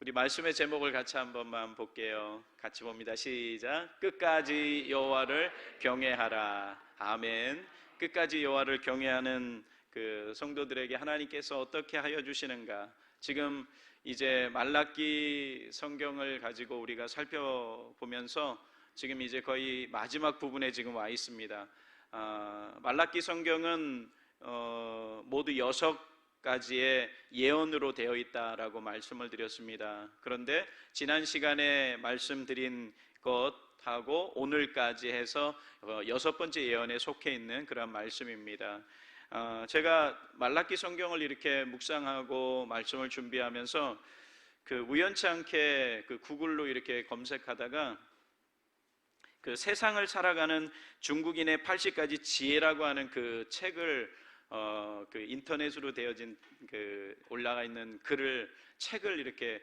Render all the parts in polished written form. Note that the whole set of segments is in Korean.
우리 말씀의 제목을 같이 한 번만 볼게요. 같이 봅니다. 시작. 끝까지 여호와를 경외하라. 아멘. 끝까지 여호와를 경외하는 그 성도들에게 하나님께서 어떻게 하여 주시는가? 지금 이제 말라기 성경을 가지고 우리가 살펴보면서 지금 이제 거의 마지막 부분에 지금 와 있습니다. 말라기 성경은 모두 6가지의 예언으로 되어 있다라고 말씀을 드렸습니다. 그런데 지난 시간에 말씀드린 것하고 오늘까지 해서 6번째 예언에 속해 있는 그런 말씀입니다. 제가 말라기 성경을 이렇게 묵상하고 말씀을 준비하면서 그 우연치 않게 그 구글로 이렇게 검색하다가 그 세상을 살아가는 중국인의 80가지 지혜라고 하는 그 책을 그 인터넷으로 되어진 그 올라가 있는 책을 이렇게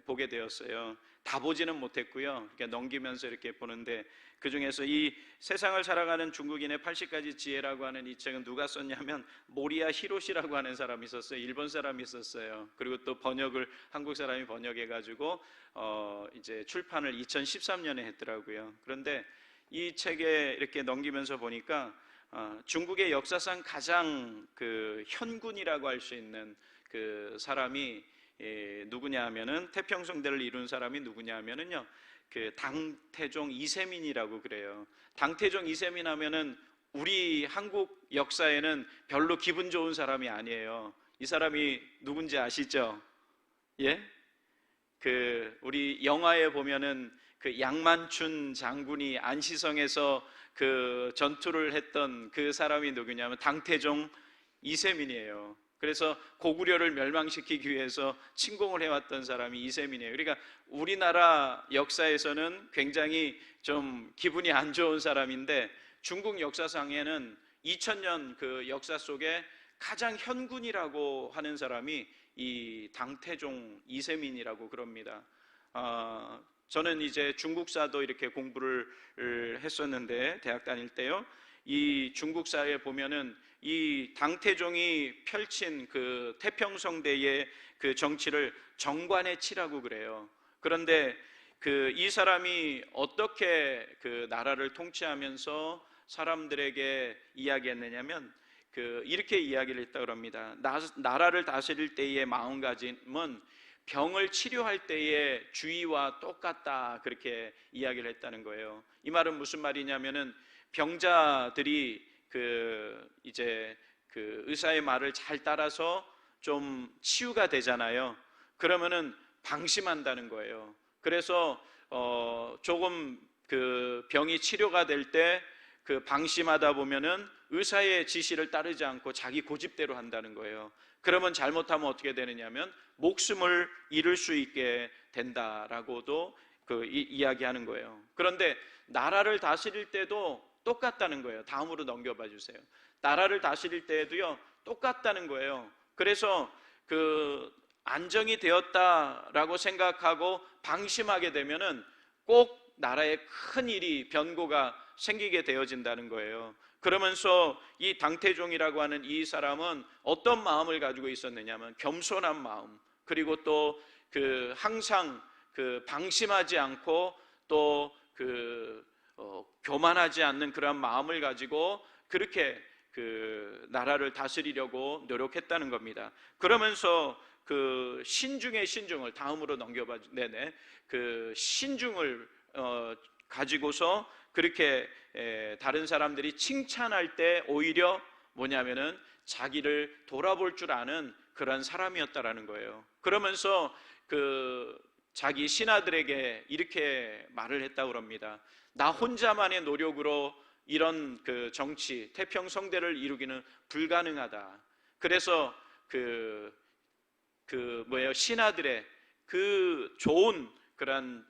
보게 되었어요. 다 보지는 못했고요. 그러니까 넘기면서 이렇게 보는데 그 중에서 이 세상을 살아가는 중국인의 80가지 지혜라고 하는 이 책은 누가 썼냐면 모리야 히로시라고 하는 사람이 있었어요. 일본 사람이 있었어요. 그리고 또 한국 사람이 번역해가지고 이제 출판을 2013년에 했더라고요. 그런데 이 책에 이렇게 넘기면서 보니까 중국의 역사상 가장 그 현군이라고 할 수 있는 그 사람이 누구냐 하면은 태평성대를 이룬 사람이 누구냐 하면은요, 그 당태종 이세민이라고 그래요. 당태종 이세민 하면은 우리 한국 역사에는 별로 기분 좋은 사람이 아니에요. 이 사람이 누군지 아시죠? 예? 그 우리 영화에 보면은 그 양만춘 장군이 안시성에서 그 전투를 했던 그 사람이 누구냐면 당태종 이세민이에요. 그래서 고구려를 멸망시키기 위해서 침공을 해왔던 사람이 이세민이에요. 그러니까 우리나라 역사에서는 굉장히 좀 기분이 안 좋은 사람인데 중국 역사상에는 2000년 그 역사 속에 가장 현군이라고 하는 사람이 이 당태종 이세민이라고 그럽니다. 저는 이제 중국사도 이렇게 공부를 했었는데 대학 다닐 때요, 이 중국사에 보면은 이 당태종이 펼친 그 태평성대의 그 정치를 정관의 치라고 그래요. 그런데 그 이 사람이 어떻게 그 나라를 통치하면서 사람들에게 이야기했느냐면 이렇게 이야기를 했다고 합니다. 나라를 다스릴 때의 마음가짐은 병을 치료할 때의 주의와 똑같다, 그렇게 이야기를 했다는 거예요. 이 말은 무슨 말이냐면은 병자들이 이제 의사의 말을 잘 따라서 좀 치유가 되잖아요. 그러면은 방심한다는 거예요. 그래서 조금 그 병이 치료가 될 때 그 방심하다 보면은 의사의 지시를 따르지 않고 자기 고집대로 한다는 거예요. 그러면 잘못하면 어떻게 되느냐면 목숨을 잃을 수 있게 된다라고도 이야기하는 거예요. 그런데 나라를 다스릴 때도 똑같다는 거예요. 다음으로 넘겨봐 주세요. 나라를 다스릴 때에도요 똑같다는 거예요. 그래서 안정이 되었다라고 생각하고 방심하게 되면은 꼭 나라에 큰 일이 변고가 생기게 되어진다는 거예요. 그러면서 이 당태종이라고 하는 이 사람은 어떤 마음을 가지고 있었느냐면 겸손한 마음, 그리고 또 항상 방심하지 않고 또 교만하지 않는 그런 마음을 가지고 그렇게 나라를 다스리려고 노력했다는 겁니다. 그러면서 신중의 신중을 다음으로 넘겨봐. 네네. 신중을 가지고서 그렇게 다른 사람들이 칭찬할 때 오히려 뭐냐면은 자기를 돌아볼 줄 아는 그런 사람이었다라는 거예요. 그러면서 자기 신하들에게 이렇게 말을 했다고 합니다. 나 혼자만의 노력으로 이런 정치, 태평성대를 이루기는 불가능하다. 그래서 신하들의 좋은 그런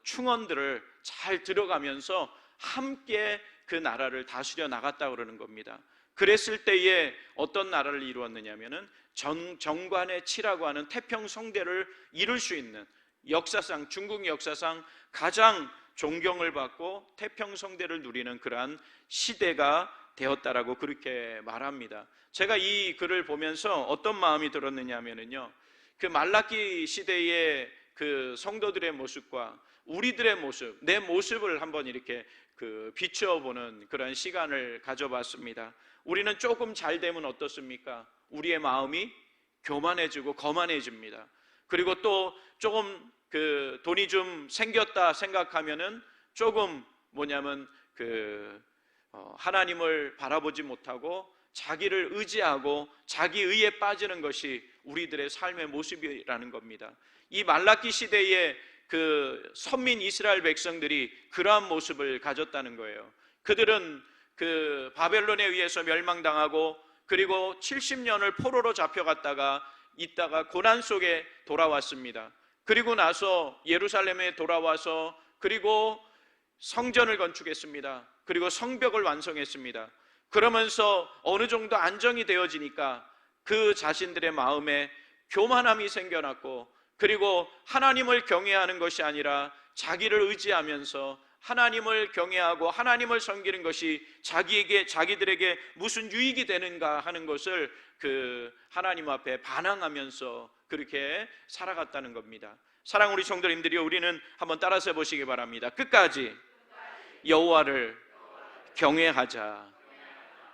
충언들을 잘 들어가면서 함께 그 나라를 다스려 나갔다고 그러는 겁니다. 그랬을 때에 어떤 나라를 이루었느냐면은 정관의 치라고 하는 태평성대를 이룰 수 있는, 역사상 중국 역사상 가장 존경을 받고 태평성대를 누리는 그러한 시대가 되었다라고 그렇게 말합니다. 제가 이 글을 보면서 어떤 마음이 들었느냐 하면은요, 그 말라기 시대의 그 성도들의 모습과 우리들의 모습, 내 모습을 한번 이렇게 비추어 보는 그런 시간을 가져봤습니다. 우리는 조금 잘 되면 어떻습니까? 우리의 마음이 교만해지고 거만해집니다. 그리고 또 조금 돈이 좀 생겼다 생각하면은 조금 하나님을 바라보지 못하고 자기를 의지하고 자기 의에 빠지는 것이 우리들의 삶의 모습이라는 겁니다. 이 말라기 시대의 그 선민 이스라엘 백성들이 그러한 모습을 가졌다는 거예요. 그들은 그 바벨론에 의해서 멸망당하고 그리고 70년을 포로로 잡혀갔다가 있다가 고난 속에 돌아왔습니다. 그리고 나서 예루살렘에 돌아와서 그리고 성전을 건축했습니다. 그리고 성벽을 완성했습니다. 그러면서 어느 정도 안정이 되어지니까 그 자신들의 마음에 교만함이 생겨났고, 그리고 하나님을 경외하는 것이 아니라 자기를 의지하면서 하나님을 경외하고 하나님을 섬기는 것이 자기들에게 무슨 유익이 되는가 하는 것을 하나님 앞에 반항하면서 그렇게 살아갔다는 겁니다. 사랑하는 우리 성도님들이요, 우리는 한번 따라서 해보시기 바랍니다. 끝까지 여호와를 경외하자.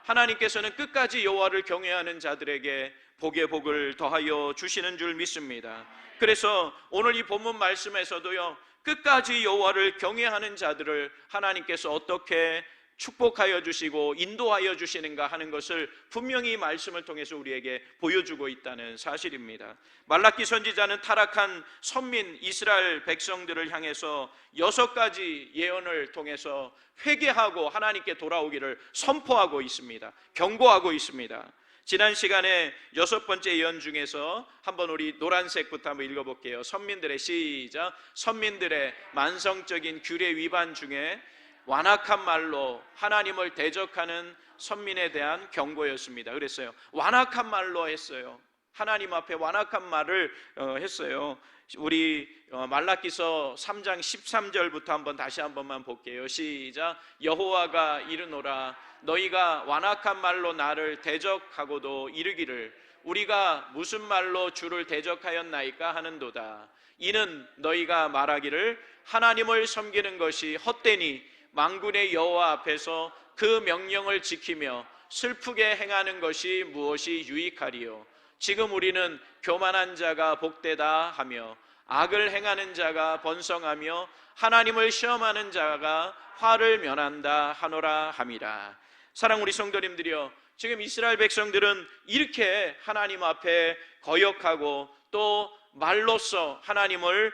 하나님께서는 끝까지 여호와를 경외하는 자들에게 복의 복을 더하여 주시는 줄 믿습니다. 그래서 오늘 이 본문 말씀에서도요, 끝까지 여호와를 경외하는 자들을 하나님께서 어떻게 축복하여 주시고 인도하여 주시는가 하는 것을 분명히 이 말씀을 통해서 우리에게 보여주고 있다는 사실입니다. 말라기 선지자는 타락한 선민 이스라엘 백성들을 향해서 6가지 예언을 통해서 회개하고 하나님께 돌아오기를 선포하고 있습니다. 경고하고 있습니다. 지난 시간에 6번째 예언 중에서 한번 우리 노란색부터 한번 읽어볼게요. 선민들의 시작. 선민들의 만성적인 규례 위반 중에 완악한 말로 하나님을 대적하는 선민에 대한 경고였습니다. 그랬어요. 완악한 말로 했어요. 하나님 앞에 완악한 말을 했어요. 우리 말라기서 3장 13절부터 한번 다시 한 번만 볼게요. 시작. 여호와가 이르노라 너희가 완악한 말로 나를 대적하고도 이르기를 우리가 무슨 말로 주를 대적하였나이까 하는도다. 이는 너희가 말하기를 하나님을 섬기는 것이 헛되니 만군의 여호와 앞에서 그 명령을 지키며 슬프게 행하는 것이 무엇이 유익하리요. 지금 우리는 교만한 자가 복되다 하며 악을 행하는 자가 번성하며 하나님을 시험하는 자가 화를 면한다 하노라 함이라. 사랑하는 우리 성도님들이여, 지금 이스라엘 백성들은 이렇게 하나님 앞에 거역하고 또 말로써 하나님을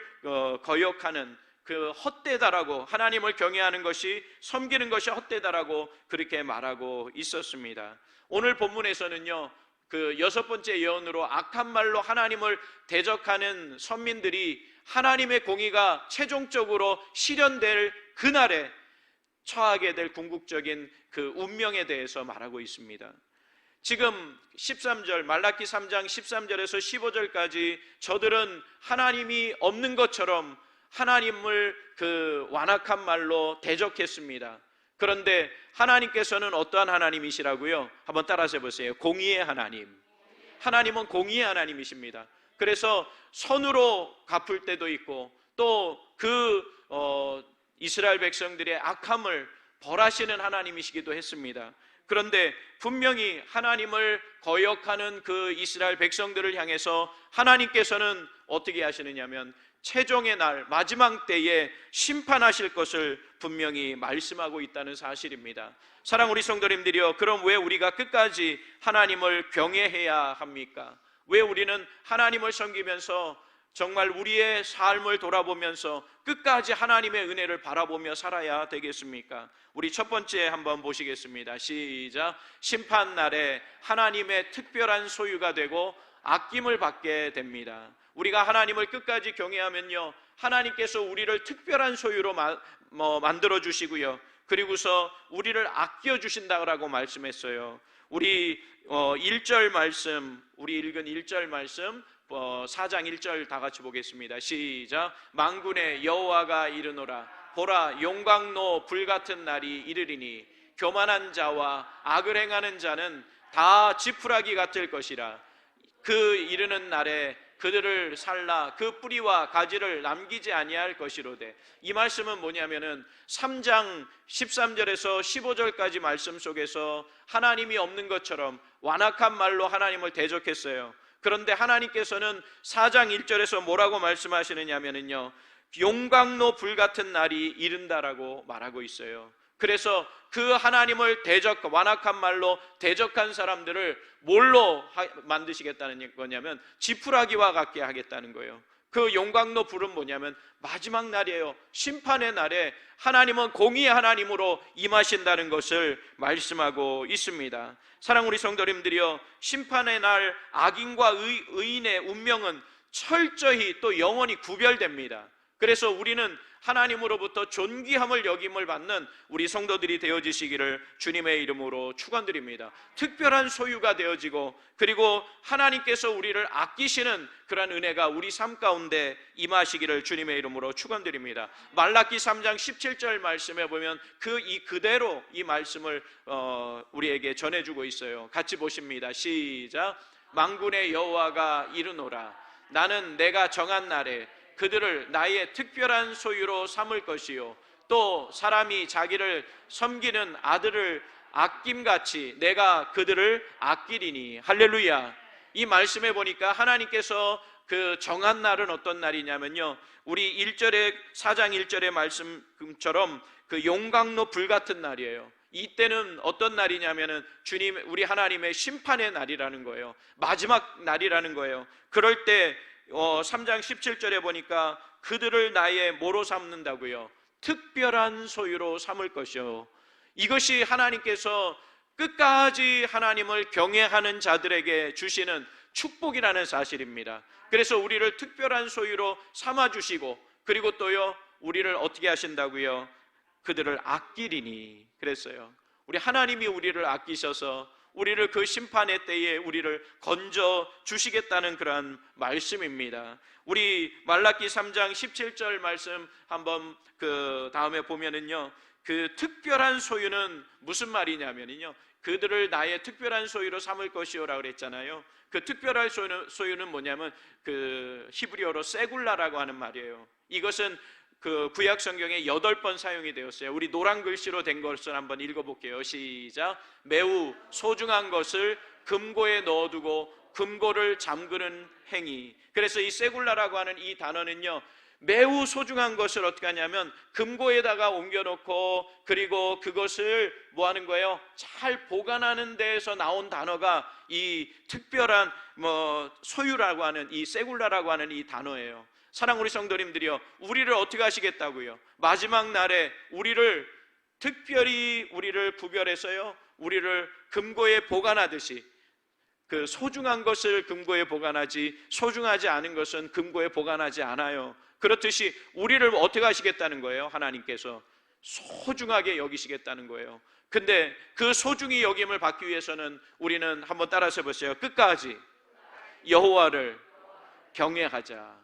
거역하는 그 헛되다라고, 하나님을 경외하는 것이, 섬기는 것이 헛되다라고 그렇게 말하고 있었습니다. 오늘 본문에서는요, 그 6번째 예언으로 악한 말로 하나님을 대적하는 선민들이 하나님의 공의가 최종적으로 실현될 그날에 처하게 될 궁극적인 그 운명에 대해서 말하고 있습니다. 지금 13절, 말라기 3장 13절에서 15절까지 저들은 하나님이 없는 것처럼 하나님을 그 완악한 말로 대적했습니다. 그런데 하나님께서는 어떠한 하나님이시라고요? 한번 따라서 해보세요. 공의의 하나님. 하나님은 공의의 하나님이십니다. 그래서 선으로 갚을 때도 있고 또 이스라엘 백성들의 악함을 벌하시는 하나님이시기도 했습니다. 그런데 분명히 하나님을 거역하는 그 이스라엘 백성들을 향해서 하나님께서는 어떻게 하시느냐면 최종의 날, 마지막 때에 심판하실 것을 분명히 말씀하고 있다는 사실입니다. 사랑하는 우리 성도님들이여, 그럼 왜 우리가 끝까지 하나님을 경외해야 합니까? 왜 우리는 하나님을 섬기면서 정말 우리의 삶을 돌아보면서 끝까지 하나님의 은혜를 바라보며 살아야 되겠습니까? 우리 첫 번째 한번 보시겠습니다. 시작. 심판날에 하나님의 특별한 소유가 되고 아낌을 받게 됩니다. 우리가 하나님을 끝까지 경외하면요, 하나님께서 우리를 특별한 소유로 만들어 주시고요, 그리고서 우리를 아껴 주신다고 말씀했어요. 우리 1절 말씀, 우리 읽은 1절 말씀 4장 1절 다 같이 보겠습니다. 시작. 만군의 여호와가 이르노라 보라 용광로 불같은 날이 이르리니 교만한 자와 악을 행하는 자는 다 지푸라기 같을 것이라. 그 이르는 날에 그들을 살라 그 뿌리와 가지를 남기지 아니할 것이로되. 이 말씀은 뭐냐면은 3장 13절에서 15절까지 말씀 속에서 하나님이 없는 것처럼 완악한 말로 하나님을 대적했어요. 그런데 하나님께서는 4장 1절에서 뭐라고 말씀하시느냐면요, 용광로 불같은 날이 이른다라고 말하고 있어요. 그래서 그 하나님을 완악한 말로 대적한 사람들을 뭘로 만드시겠다는 거냐면 지푸라기와 같게 하겠다는 거예요. 그 용광로 불은 뭐냐면 마지막 날이에요. 심판의 날에 하나님은 공의의 하나님으로 임하신다는 것을 말씀하고 있습니다. 사랑 우리 성도님들이여, 심판의 날 악인과 의인의 운명은 철저히 또 영원히 구별됩니다. 그래서 우리는 하나님으로부터 존귀함을 여김을 받는 우리 성도들이 되어지시기를 주님의 이름으로 축원드립니다. 특별한 소유가 되어지고, 그리고 하나님께서 우리를 아끼시는 그러한 은혜가 우리 삶 가운데 임하시기를 주님의 이름으로 축원드립니다. 말라기 3장 17절 말씀에 보면 그대로 이 말씀을 우리에게 전해주고 있어요. 같이 보십니다. 시작. 만군의 여호와가 이르노라. 나는 내가 정한 날에 그들을 나의 특별한 소유로 삼을 것이요, 또 사람이 자기를 섬기는 아들을 아낌같이 내가 그들을 아끼리니. 할렐루야. 이 말씀에 보니까 하나님께서 그 정한 날은 어떤 날이냐면요, 우리 4장 1절의 말씀처럼 그 용광로 불같은 날이에요. 이때는 어떤 날이냐면은 우리 하나님의 심판의 날이라는 거예요. 마지막 날이라는 거예요. 그럴 때 3장 17절에 보니까 그들을 나의 뭐로 삼는다고요? 특별한 소유로 삼을 것이요. 이것이 하나님께서 끝까지 하나님을 경외하는 자들에게 주시는 축복이라는 사실입니다. 그래서 우리를 특별한 소유로 삼아주시고, 그리고 또요, 우리를 어떻게 하신다고요? 그들을 아끼리니 그랬어요. 우리 하나님이 우리를 아끼셔서 우리를 그 심판의 때에 우리를 건져 주시겠다는 그러한 말씀입니다. 우리 말라기 3장 17절 말씀 한번 그 다음에 보면은요, 그 특별한 소유는 무슨 말이냐면요, 그들을 나의 특별한 소유로 삼을 것이요라고 그랬잖아요. 그 특별한 소유는 뭐냐면 그 히브리어로 세굴라라고 하는 말이에요. 이것은 그 구약 성경에 8번 사용이 되었어요. 우리 노란 글씨로 된 것을 한번 읽어볼게요. 시작. 매우 소중한 것을 금고에 넣어두고 금고를 잠그는 행위. 그래서 이 세굴라라고 하는 이 단어는요, 매우 소중한 것을 어떻게 하냐면 금고에다가 옮겨놓고, 그리고 그것을 뭐 하는 거예요? 잘 보관하는 데에서 나온 단어가 이 특별한 소유라고 하는 이 세굴라라고 하는 이 단어예요. 사랑 우리 성도님들이요, 우리를 어떻게 하시겠다고요? 마지막 날에 특별히 우리를 구별해서요, 우리를 금고에 보관하듯이, 그 소중한 것을 금고에 보관하지 소중하지 않은 것은 금고에 보관하지 않아요. 그렇듯이 우리를 어떻게 하시겠다는 거예요? 하나님께서 소중하게 여기시겠다는 거예요. 근데 그 소중히 여김을 받기 위해서는 우리는 한번 따라서 보세요. 끝까지 여호와를 경외하자.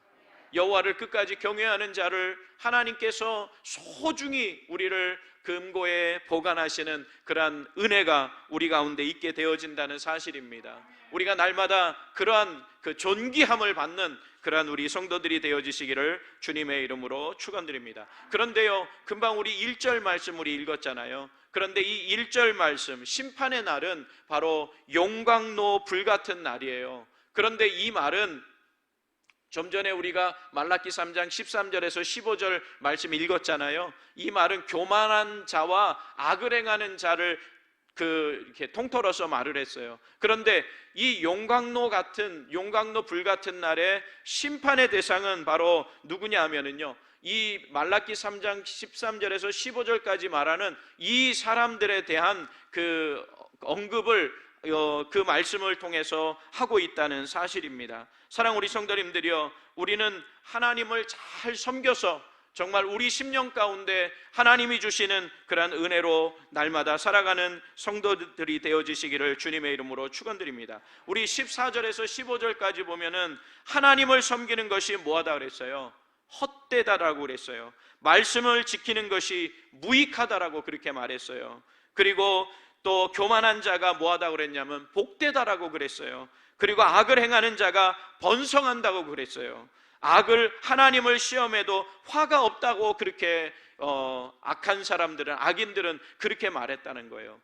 여호와를 끝까지 경외하는 자를 하나님께서 소중히 우리를 금고에 보관하시는 그러한 은혜가 우리 가운데 있게 되어진다는 사실입니다. 우리가 날마다 그러한 그 존귀함을 받는 그러한 우리 성도들이 되어지시기를 주님의 이름으로 축원드립니다. 그런데요, 금방 우리 1절 말씀 우리 읽었잖아요. 그런데 이 1절 말씀, 심판의 날은 바로 용광로 불같은 날이에요. 그런데 이 말은 좀 전에 우리가 말라기 3장 13절에서 15절 말씀 읽었잖아요. 이 말은 교만한 자와 악을 행하는 자를 이렇게 통틀어서 말을 했어요. 그런데 이 용광로 불 같은 날에 심판의 대상은 바로 누구냐 하면은요, 이 말라기 3장 13절에서 15절까지 말하는 이 사람들에 대한 그 언급을 그 말씀을 통해서 하고 있다는 사실입니다. 사랑 우리 성도님들이여, 우리는 하나님을 잘 섬겨서 정말 우리 심령 가운데 하나님이 주시는 그러한 은혜로 날마다 살아가는 성도들이 되어지시기를 주님의 이름으로 축원드립니다. 우리 14절에서 15절까지 보면은 하나님을 섬기는 것이 뭐하다 그랬어요? 헛되다라고 그랬어요. 말씀을 지키는 것이 무익하다라고 그렇게 말했어요. 그리고 또 교만한 자가 뭐하다 그랬냐면 복되다라고 그랬어요. 그리고 악을 행하는 자가 번성한다고 그랬어요. 하나님을 시험해도 화가 없다고 그렇게 악한 사람들은, 악인들은 그렇게 말했다는 거예요.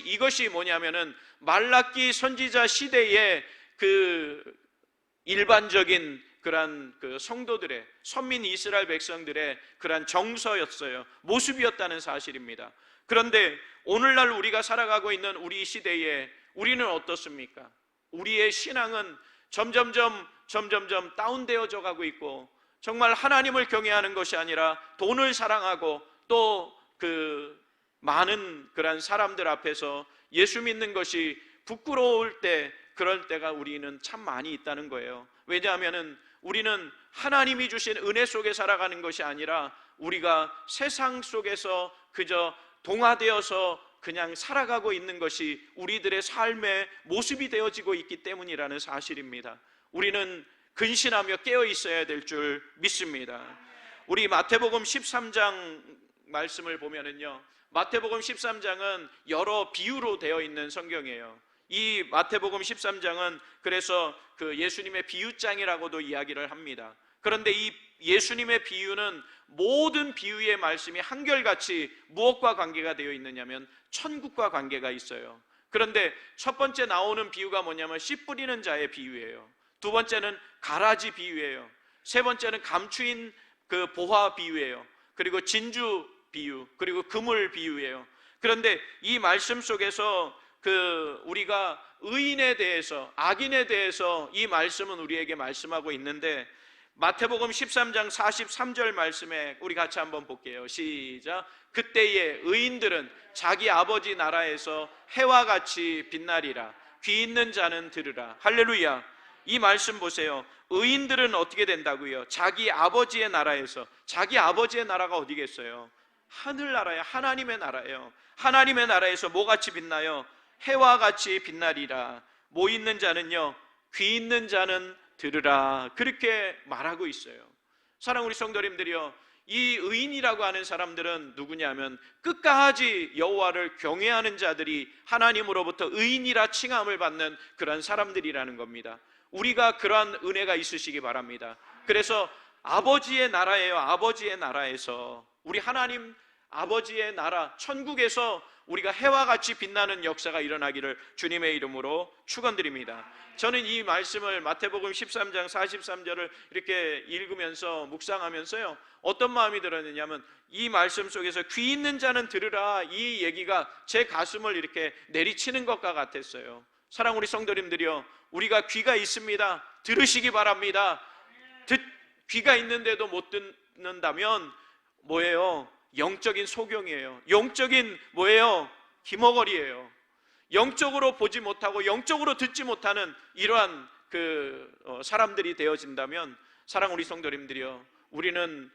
이것이 뭐냐면은 말라기 선지자 시대에 그 일반적인 그러한 그 성도들의, 선민 이스라엘 백성들의 그러한 정서였어요. 모습이었다는 사실입니다. 그런데 오늘날 우리가 살아가고 있는 우리 시대에 우리는 어떻습니까? 우리의 신앙은 점점점 다운되어져 가고 있고, 정말 하나님을 경외하는 것이 아니라 돈을 사랑하고 또 그 많은 그런 사람들 앞에서 예수 믿는 것이 부끄러울 때, 그럴 때가 우리는 참 많이 있다는 거예요. 왜냐하면 우리는 하나님이 주신 은혜 속에 살아가는 것이 아니라 우리가 세상 속에서 그저 동화되어서 그냥 살아가고 있는 것이 우리들의 삶의 모습이 되어지고 있기 때문이라는 사실입니다. 우리는 근신하며 깨어 있어야 될 줄 믿습니다. 우리 마태복음 13장 말씀을 보면은요, 마태복음 13장은 여러 비유로 되어 있는 성경이에요. 이 마태복음 13장은 그래서 그 예수님의 비유장이라고도 이야기를 합니다. 그런데 이 예수님의 비유는 모든 비유의 말씀이 한결같이 무엇과 관계가 되어 있느냐면 천국과 관계가 있어요. 그런데 첫 번째 나오는 비유가 뭐냐면 씨 뿌리는 자의 비유예요. 두 번째는 가라지 비유예요. 세 번째는 감추인 그 보화 비유예요. 그리고 진주 비유, 그리고 그물 비유예요. 그런데 이 말씀 속에서 우리가 의인에 대해서, 악인에 대해서 이 말씀은 우리에게 말씀하고 있는데, 마태복음 13장 43절 말씀에 우리 같이 한번 볼게요. 시작. 그때에 의인들은 자기 아버지 나라에서 해와 같이 빛나리라. 귀 있는 자는 들으라. 할렐루야. 이 말씀 보세요. 의인들은 어떻게 된다고요? 자기 아버지의 나라에서. 자기 아버지의 나라가 어디겠어요? 하늘나라예요. 하나님의 나라예요. 하나님의 나라에서 뭐같이 빛나요? 해와 같이 빛나리라. 뭐 있는 자는요? 귀 있는 자는 들으라. 그렇게 말하고 있어요. 사랑 우리 성도님들이요, 이 의인이라고 하는 사람들은 누구냐면 끝까지 여호와를 경외하는 자들이 하나님으로부터 의인이라 칭함을 받는 그런 사람들이라는 겁니다. 우리가 그러한 은혜가 있으시기 바랍니다. 그래서 아버지의 나라예요. 아버지의 나라에서, 우리 하나님 아버지의 나라 천국에서 우리가 해와 같이 빛나는 역사가 일어나기를 주님의 이름으로 축원드립니다. 저는 이 말씀을 마태복음 13장 43절을 이렇게 읽으면서 묵상하면서요, 어떤 마음이 들었느냐면 이 말씀 속에서 귀 있는 자는 들으라, 이 얘기가 제 가슴을 이렇게 내리치는 것과 같았어요. 사랑 우리 성도님들이요, 우리가 귀가 있습니다. 들으시기 바랍니다. 귀가 있는데도 못 듣는다면 뭐예요? 영적인 소경이에요. 영적인 뭐예요? 기머거리예요. 영적으로 보지 못하고 영적으로 듣지 못하는 이러한 사람들이 되어진다면, 사랑 우리 성도님들이요, 우리는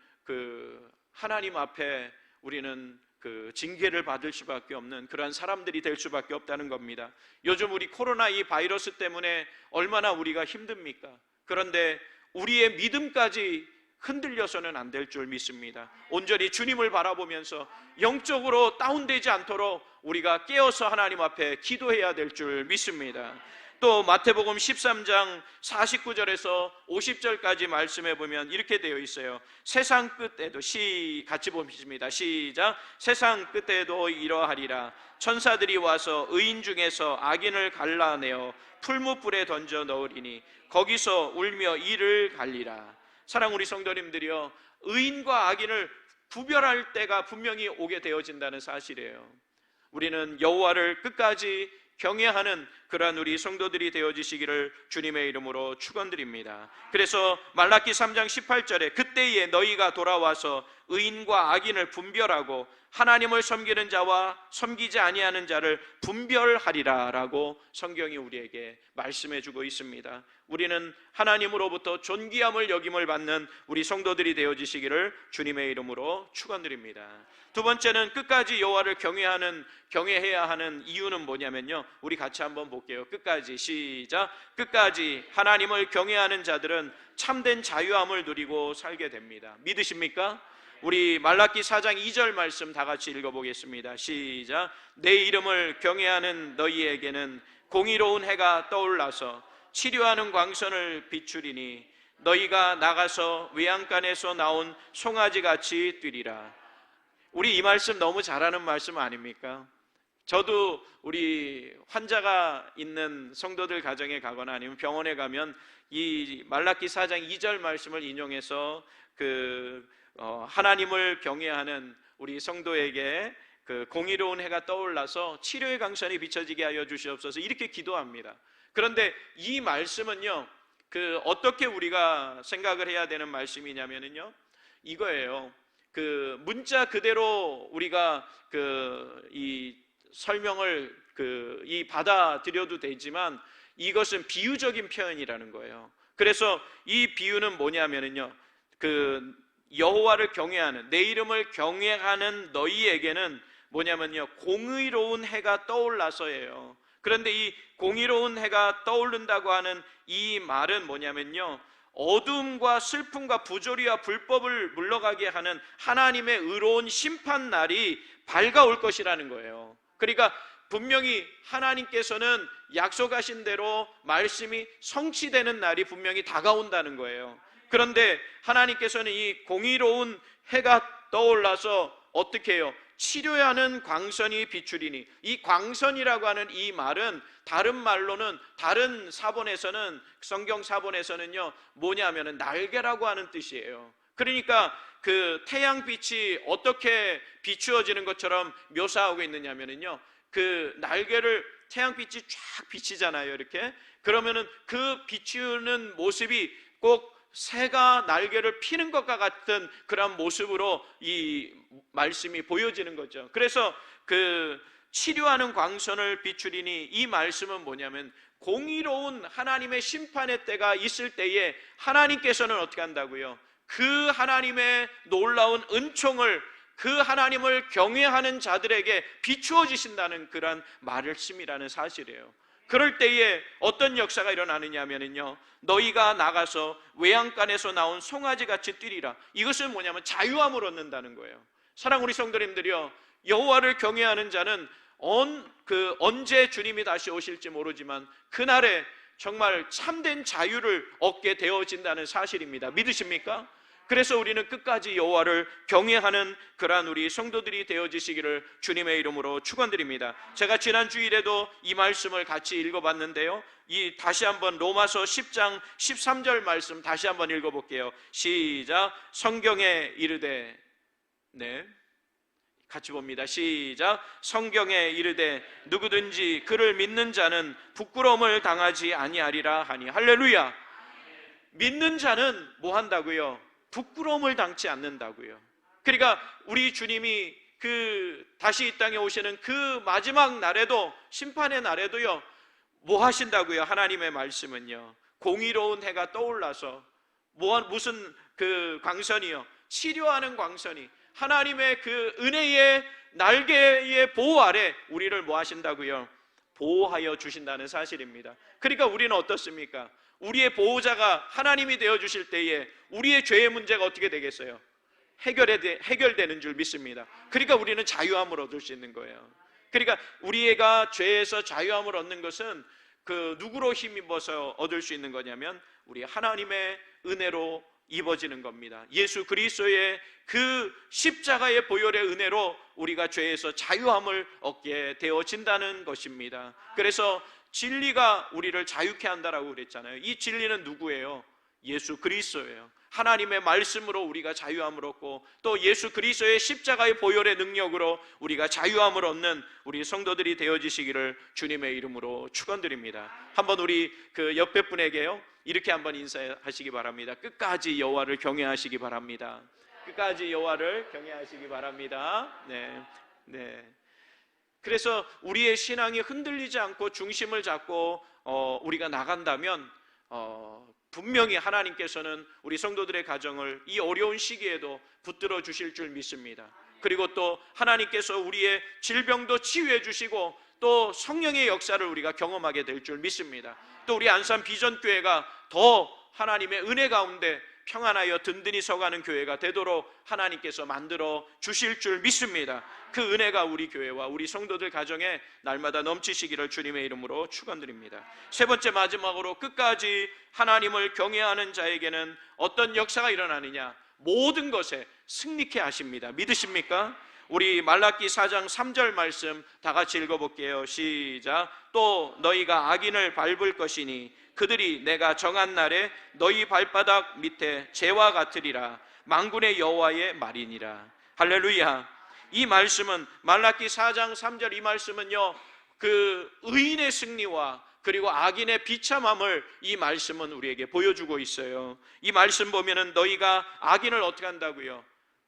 하나님 앞에 우리는 징계를 받을 수밖에 없는 그러한 사람들이 될 수밖에 없다는 겁니다. 요즘 우리 코로나 이 바이러스 때문에 얼마나 우리가 힘듭니까? 그런데 우리의 믿음까지 흔들려서는 안 될 줄 믿습니다. 온전히 주님을 바라보면서 영적으로 다운되지 않도록 우리가 깨어서 하나님 앞에 기도해야 될 줄 믿습니다. 또 마태복음 13장 49절에서 50절까지 말씀해 보면 이렇게 되어 있어요. 세상 끝에도, 같이 보십니다. 시작. 세상 끝에도 이러하리라. 천사들이 와서 의인 중에서 악인을 갈라내어 풀무불에 던져 넣으리니 거기서 울며 이를 갈리라. 사랑 우리 성도님들이요, 의인과 악인을 구별할 때가 분명히 오게 되어진다는 사실이에요. 우리는 여호와를 끝까지 경외하는 그러한 우리 성도들이 되어지시기를 주님의 이름으로 축원드립니다. 그래서 말라기 3장 18절에 그때에 너희가 돌아와서 의인과 악인을 분별하고 하나님을 섬기는 자와 섬기지 아니하는 자를 분별하리라 라고 성경이 우리에게 말씀해주고 있습니다. 우리는 하나님으로부터 존귀함을 여김을 받는 우리 성도들이 되어지시기를 주님의 이름으로 축원드립니다. 두 번째는 끝까지 여호와를 경외해야 하는 이유는 뭐냐면요, 우리 같이 한번 볼게요. 끝까지, 시작. 끝까지 하나님을 경외하는 자들은 참된 자유함을 누리고 살게 됩니다. 믿으십니까? 우리 말라기 4장 2절 말씀 다 같이 읽어보겠습니다. 시작. 내 이름을 경외하는 너희에게는 공의로운 해가 떠올라서 치료하는 광선을 비추리니 너희가 나가서 외양간에서 나온 송아지같이 뛰리라. 우리 이 말씀 너무 잘하는 말씀 아닙니까? 저도 우리 환자가 있는 성도들 가정에 가거나 아니면 병원에 가면 이 말라기 4장 2절 말씀을 인용해서 하나님을 경외하는 우리 성도에게 그 공의로운 해가 떠올라서 치료의 광선이 비춰지게 하여 주시옵소서 이렇게 기도합니다. 그런데 이 말씀은요, 어떻게 우리가 생각을 해야 되는 말씀이냐면요, 이거예요. 문자 그대로 우리가 이 설명을 받아들여도 되지만 이것은 비유적인 표현이라는 거예요. 그래서 이 비유는 뭐냐면요, 여호와를 경외하는, 내 이름을 경외하는 너희에게는 뭐냐면요, 공의로운 해가 떠올라서예요. 그런데 이 공의로운 해가 떠오른다고 하는 이 말은 뭐냐면요, 어둠과 슬픔과 부조리와 불법을 물러가게 하는 하나님의 의로운 심판 날이 밝아올 것이라는 거예요. 그러니까 분명히 하나님께서는 약속하신 대로 말씀이 성취되는 날이 분명히 다가온다는 거예요. 그런데 하나님께서는 이 공의로운 해가 떠올라서 어떻게 해요? 치료하는 광선이 비추리니, 이 광선이라고 하는 이 말은 다른 말로는, 다른 사본에서는, 성경 사본에서는요, 뭐냐면은 날개라고 하는 뜻이에요. 그러니까 태양빛이 어떻게 비추어지는 것처럼 묘사하고 있느냐면요, 날개를 태양빛이 쫙 비치잖아요, 이렇게. 그러면은 그 비추는 모습이 꼭 새가 날개를 피는 것과 같은 그런 모습으로 이 말씀이 보여지는 거죠. 그래서 치료하는 광선을 비추리니, 이 말씀은 뭐냐면 공의로운 하나님의 심판의 때가 있을 때에 하나님께서는 어떻게 한다고요? 그 하나님의 놀라운 은총을 그 하나님을 경외하는 자들에게 비추어 주신다는 그런 말씀이라는 사실이에요. 그럴 때에 어떤 역사가 일어나느냐면요, 너희가 나가서 외양간에서 나온 송아지같이 뛰리라. 이것은 뭐냐면 자유함을 얻는다는 거예요. 사랑 우리 성도님들이요, 여호와를 경외하는 자는 언제 주님이 다시 오실지 모르지만 그날에 정말 참된 자유를 얻게 되어진다는 사실입니다. 믿으십니까? 그래서 우리는 끝까지 여호와를 경외하는 그러한 우리 성도들이 되어지시기를 주님의 이름으로 축원드립니다. 제가 지난 주일에도 이 말씀을 같이 읽어봤는데요, 다시 한번 로마서 10장 13절 말씀 다시 한번 읽어볼게요. 시작. 성경에 이르되, 네, 같이 봅니다. 시작. 성경에 이르되 누구든지 그를 믿는 자는 부끄러움을 당하지 아니하리라 하니. 할렐루야. 믿는 자는 뭐 한다고요? 부끄러움을 당치 않는다고요. 그러니까 우리 주님이 다시 이 땅에 오시는 그 마지막 날에도, 심판의 날에도요, 뭐 하신다고요? 하나님의 말씀은요, 공의로운 해가 떠올라서 무슨 광선이요? 치료하는 광선이 하나님의 은혜의 날개의 보호 아래 우리를 뭐 하신다고요? 보호하여 주신다는 사실입니다. 그러니까 우리는 어떻습니까? 우리의 보호자가 하나님이 되어주실 때에 우리의 죄의 문제가 어떻게 되겠어요? 해결되는 줄 믿습니다. 그러니까 우리는 자유함을 얻을 수 있는 거예요. 그러니까 우리가 죄에서 자유함을 얻는 것은 누구로 힘입어서 얻을 수 있는 거냐면 우리 하나님의 은혜로 입어지는 겁니다. 예수 그리스도의 십자가의 보혈의 은혜로 우리가 죄에서 자유함을 얻게 되어진다는 것입니다. 그래서 진리가 우리를 자유케 한다라고 그랬잖아요. 이 진리는 누구예요? 예수 그리스도예요. 하나님의 말씀으로 우리가 자유함을 얻고, 또 예수 그리스도의 십자가의 보혈의 능력으로 우리가 자유함을 얻는 우리 성도들이 되어지시기를 주님의 이름으로 축원드립니다. 한번 우리 옆에 분에게요, 이렇게 한번 인사하시기 바랍니다. 끝까지 여호와를 경외하시기 바랍니다. 끝까지 여호와를 경외하시기 바랍니다. 네. 그래서 우리의 신앙이 흔들리지 않고 중심을 잡고 우리가 나간다면 분명히 하나님께서는 우리 성도들의 가정을 이 어려운 시기에도 붙들어 주실 줄 믿습니다. 그리고 또 하나님께서 우리의 질병도 치유해 주시고 또 성령의 역사를 우리가 경험하게 될 줄 믿습니다. 또 우리 안산 비전교회가 더 하나님의 은혜 가운데 평안하여 든든히 서가는 교회가 되도록 하나님께서 만들어 주실 줄 믿습니다. 그 은혜가 우리 교회와 우리 성도들 가정에 날마다 넘치시기를 주님의 이름으로 축원드립니다. 세 번째, 마지막으로 끝까지 하나님을 경외하는 자에게는 어떤 역사가 일어나느냐? 모든 것에 승리케 하십니다. 믿으십니까? 우리 말라기 4장 3절 말씀 다 같이 읽어볼게요. 시작. 또 너희가 악인을 밟을 것이니 그들이 내가 정한 날에 너희 발바닥 밑에 재와 같으리라. 만군의 여호와의 말이니라. 할렐루야. 이 말씀은 말라기 4장 3절 이 말씀은요, 그 의인의 승리와 그리고 악인의 비참함을 이 말씀은 우리에게 보여주고 있어요. 이 말씀 보면은 너희가 악인을 어떻게 한다고요?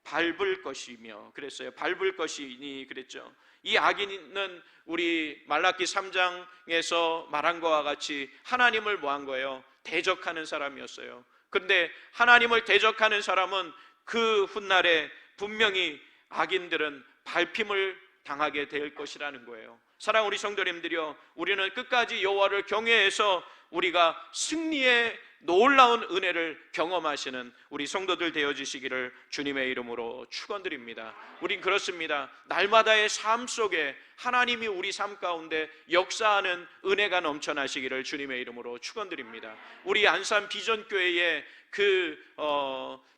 밟을 것이며 그랬어요. 밟을 것이니 그랬죠. 이 악인은 우리 말라기 3장에서 말한 것과 같이 하나님을 뭐 한 거예요? 대적하는 사람이었어요. 그런데 하나님을 대적하는 사람은 그 훗날에 분명히 악인들은 밟힘을 당하게 될 것이라는 거예요. 사랑하는 우리 성도님들이요, 우리는 끝까지 여호와를 경외해서 우리가 승리의 놀라운 은혜를 경험하시는 우리 성도들 되어주시기를 주님의 이름으로 축원드립니다. 우린 그렇습니다. 날마다의 삶 속에 하나님이 우리 삶 가운데 역사하는 은혜가 넘쳐나시기를 주님의 이름으로 축원드립니다. 우리 안산 비전교회의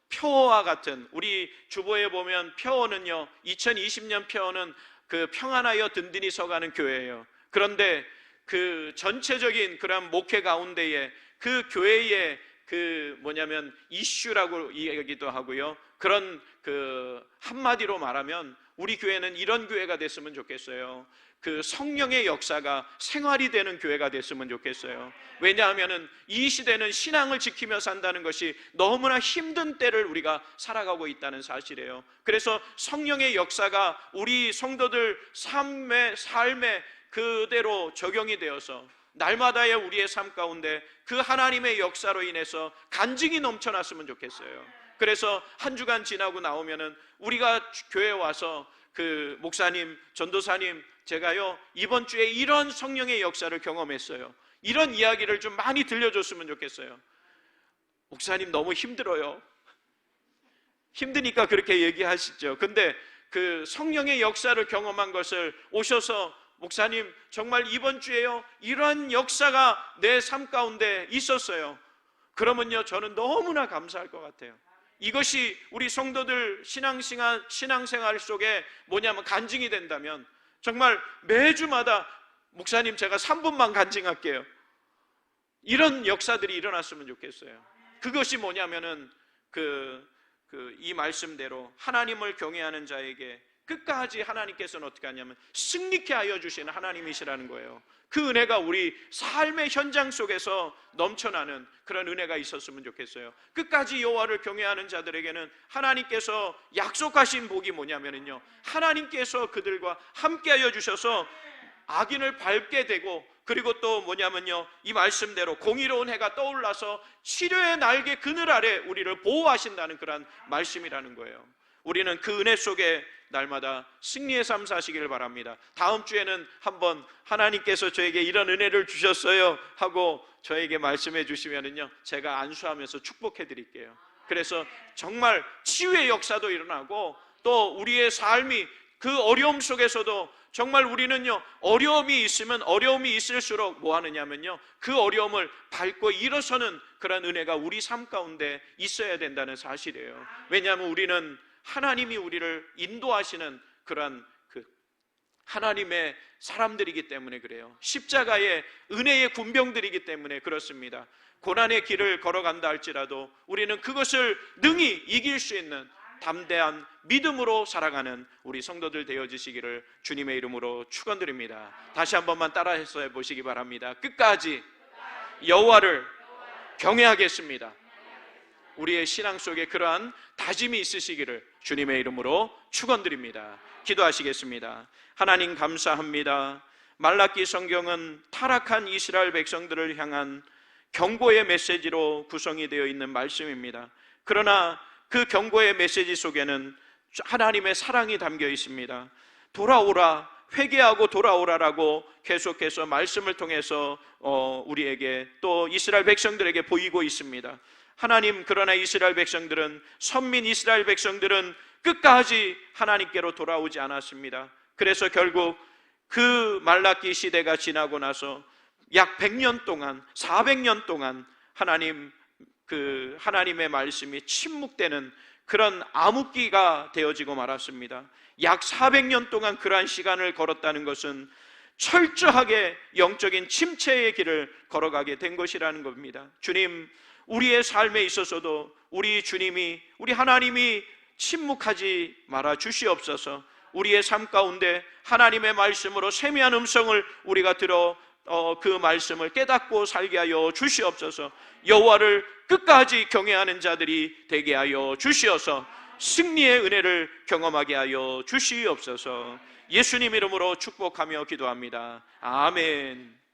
표어와 같은, 우리 주보에 보면 표어는요, 2020년 표어는 그 평안하여 든든히 서가는 교회예요. 그런데 그 전체적인 그런 목회 가운데에 그 교회의 이슈라고 이야기도 하고요. 그런 한마디로 말하면 우리 교회는 이런 교회가 됐으면 좋겠어요. 그 성령의 역사가 생활이 되는 교회가 됐으면 좋겠어요. 왜냐하면 이 시대는 신앙을 지키며 산다는 것이 너무나 힘든 때를 우리가 살아가고 있다는 사실이에요. 그래서 성령의 역사가 우리 성도들 삶에 그대로 적용이 되어서 날마다의 우리의 삶 가운데 그 하나님의 역사로 인해서 간증이 넘쳐났으면 좋겠어요. 그래서 한 주간 지나고 나오면은 우리가 교회에 와서 그 목사님, 전도사님, 제가요 이번 주에 이런 성령의 역사를 경험했어요, 이런 이야기를 좀 많이 들려줬으면 좋겠어요. 목사님 너무 힘들어요. 힘드니까 그렇게 얘기하시죠. 근데 그 성령의 역사를 경험한 것을 오셔서 목사님 정말 이번 주에요 이런 역사가 내 삶 가운데 있었어요. 그러면요 저는 너무나 감사할 것 같아요. 이것이 우리 성도들 신앙생활 속에 뭐냐면 간증이 된다면 정말 매주마다 목사님 제가 3분만 간증할게요, 이런 역사들이 일어났으면 좋겠어요. 그것이 뭐냐면은 이 말씀대로 하나님을 경외하는 자에게 끝까지 하나님께서는 어떻게 하냐면 승리케 하여 주시는 하나님이시라는 거예요. 그 은혜가 우리 삶의 현장 속에서 넘쳐나는 그런 은혜가 있었으면 좋겠어요. 끝까지 여호와를 경외하는 자들에게는 하나님께서 약속하신 복이 뭐냐면요, 하나님께서 그들과 함께 하여 주셔서 악인을 밟게 되고, 그리고 또 뭐냐면요, 이 말씀대로 공의로운 해가 떠올라서 치료의 날개 그늘 아래 우리를 보호하신다는 그런 말씀이라는 거예요. 우리는 그 은혜 속에 날마다 승리의 삶 사시기를 바랍니다. 다음 주에는 한번 하나님께서 저에게 이런 은혜를 주셨어요 하고 저에게 말씀해 주시면은요 제가 안수하면서 축복해 드릴게요. 그래서 정말 치유의 역사도 일어나고 또 우리의 삶이 그 어려움 속에서도 정말 우리는요 어려움이 있으면 어려움이 있을수록 뭐 하느냐면요 그 어려움을 밟고 일어서는 그런 은혜가 우리 삶 가운데 있어야 된다는 사실이에요. 왜냐하면 우리는 하나님이 우리를 인도하시는 그런 하나님의 사람들이기 때문에 그래요. 십자가의 은혜의 군병들이기 때문에 그렇습니다. 고난의 길을 걸어간다 할지라도 우리는 그것을 능히 이길 수 있는 담대한 믿음으로 살아가는 우리 성도들 되어주시기를 주님의 이름으로 축원드립니다. 다시 한 번만 따라해서 해보시기 바랍니다. 끝까지 여호와를 경외하겠습니다. 우리의 신앙 속에 그러한 다짐이 있으시기를 주님의 이름으로 축원드립니다. 기도하시겠습니다. 하나님 감사합니다. 말라기 성경은 타락한 이스라엘 백성들을 향한 경고의 메시지로 구성이 되어 있는 말씀입니다. 그러나 그 경고의 메시지 속에는 하나님의 사랑이 담겨 있습니다. 돌아오라, 회개하고 돌아오라라고 계속해서 말씀을 통해서 우리에게 또 이스라엘 백성들에게 보이고 있습니다. 하나님, 그러나 이스라엘 백성들은, 선민 이스라엘 백성들은 끝까지 하나님께로 돌아오지 않았습니다. 그래서 결국 그 말라기 시대가 지나고 나서 약 100년 동안, 400년 동안 하나님의 말씀이 침묵되는 그런 암흑기가 되어지고 말았습니다. 약 400년 동안 그러한 시간을 걸었다는 것은 철저하게 영적인 침체의 길을 걸어가게 된 것이라는 겁니다. 주님, 우리의 삶에 있어서도 우리 하나님이 침묵하지 말아 주시옵소서. 우리의 삶 가운데 하나님의 말씀으로 세미한 음성을 우리가 들어 그 말씀을 깨닫고 살게 하여 주시옵소서. 여호와를 끝까지 경외하는 자들이 되게 하여 주시어서 승리의 은혜를 경험하게 하여 주시옵소서. 예수님 이름으로 축복하며 기도합니다. 아멘.